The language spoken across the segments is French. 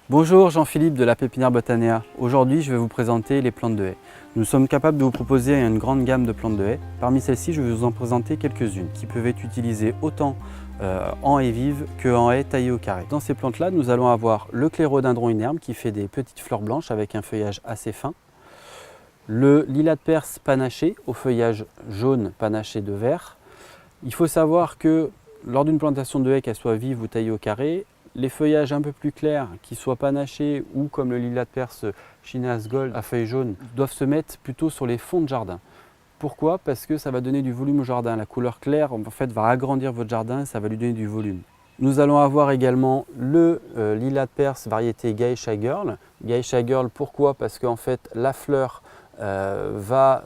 Bonjour, Jean-Philippe de la Pépinière Botanea. Aujourd'hui, je vais vous présenter les plantes de haies. Nous sommes capables de vous proposer une grande gamme de plantes de haies. Parmi celles-ci, je vais vous en présenter quelques-unes qui peuvent être utilisées autant en haies vives qu'en haies taillées au carré. Dans ces plantes-là, nous allons avoir le clérodendron inerme qui fait des petites fleurs blanches avec un feuillage assez fin. Le lilas de Perse panaché au feuillage jaune panaché de vert. Il faut savoir que lors d'une plantation de haies, qu'elle soit vive ou taillée au carré, les feuillages un peu plus clairs, qu'ils soient panachés ou comme le lilas de Perse Chineas Gold à feuilles jaunes, doivent se mettre plutôt sur les fonds de jardin. Pourquoi? Parce que ça va donner du volume au jardin. La couleur claire en fait, va agrandir votre jardin et ça va lui donner du volume. Nous allons avoir également le lilas de Perse variété Geisha Girl. Geisha Girl, pourquoi? Parce qu'en fait la fleur va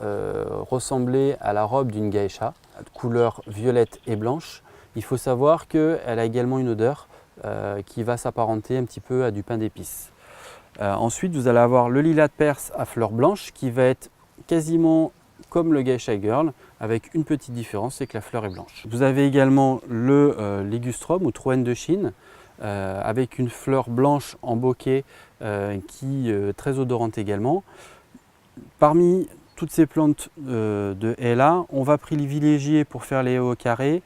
ressembler à la robe d'une geisha, de couleur violette et blanche. Il faut savoir qu'elle a également une odeur qui va s'apparenter un petit peu à du pain d'épices. Ensuite, vous allez avoir le lilas de Perse à fleurs blanches qui va être quasiment comme le Geisha Girl, avec une petite différence, c'est que la fleur est blanche. Vous avez également le Ligustrum ou Troène de Chine, avec une fleur blanche en bouquet qui est très odorante également. Parmi toutes ces plantes de haies là, on va privilégier pour faire les haies au carré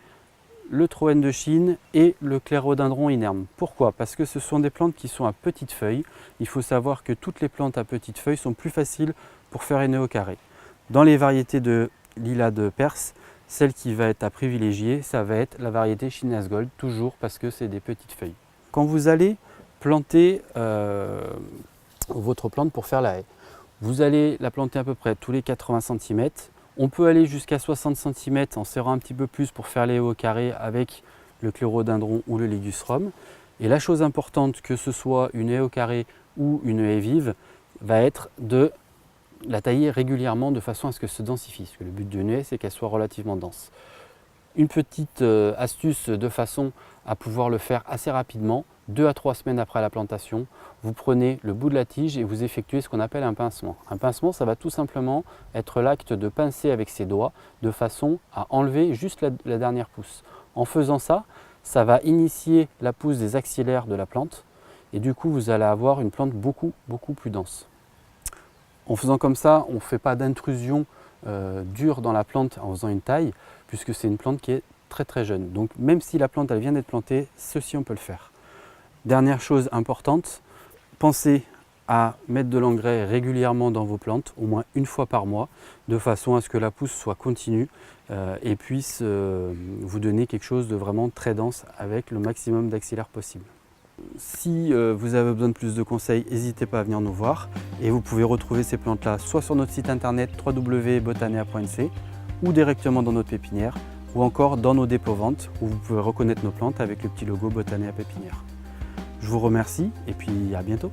le Troène de Chine et le clérodendron inerme. Pourquoi? Parce que ce sont des plantes qui sont à petites feuilles. Il faut savoir que toutes les plantes à petites feuilles sont plus faciles pour faire une haie au carré. Dans les variétés de lilas de Perse, celle qui va être à privilégier, ça va être la variété Chineas Gold, toujours parce que c'est des petites feuilles. Quand vous allez planter votre plante pour faire la haie, vous allez la planter à peu près tous les 80 cm. On peut aller jusqu'à 60 cm en serrant un petit peu plus pour faire les haies au carré avec le clérodendron ou le ligustrum. Et la chose importante, que ce soit une haie au carré ou une haie vive, va être de la tailler régulièrement de façon à ce que se densifie. Parce que le but d'une haie, c'est qu'elle soit relativement dense. Une petite astuce de façon à pouvoir le faire assez rapidement, 2 à 3 semaines après la plantation, vous prenez le bout de la tige et vous effectuez ce qu'on appelle un pincement. Un pincement, ça va tout simplement être l'acte de pincer avec ses doigts de façon à enlever juste la dernière pousse. En faisant ça, ça va initier la pousse des axillaires de la plante et du coup vous allez avoir une plante beaucoup plus dense. En faisant comme ça, on ne fait pas d'intrusion dure dans la plante en faisant une taille, puisque c'est une plante qui est très jeune. Donc même si la plante elle vient d'être plantée, ceci on peut le faire. Dernière chose importante, pensez à mettre de l'engrais régulièrement dans vos plantes, au moins une fois par mois, de façon à ce que la pousse soit continue et puisse vous donner quelque chose de vraiment très dense avec le maximum d'axillaires possible. Si vous avez besoin de plus de conseils, n'hésitez pas à venir nous voir et vous pouvez retrouver ces plantes-là soit sur notre site internet www.botanea.nc ou directement dans notre pépinière ou encore dans nos dépôts ventes où vous pouvez reconnaître nos plantes avec le petit logo Botanea Pépinière. Je vous remercie et puis à bientôt.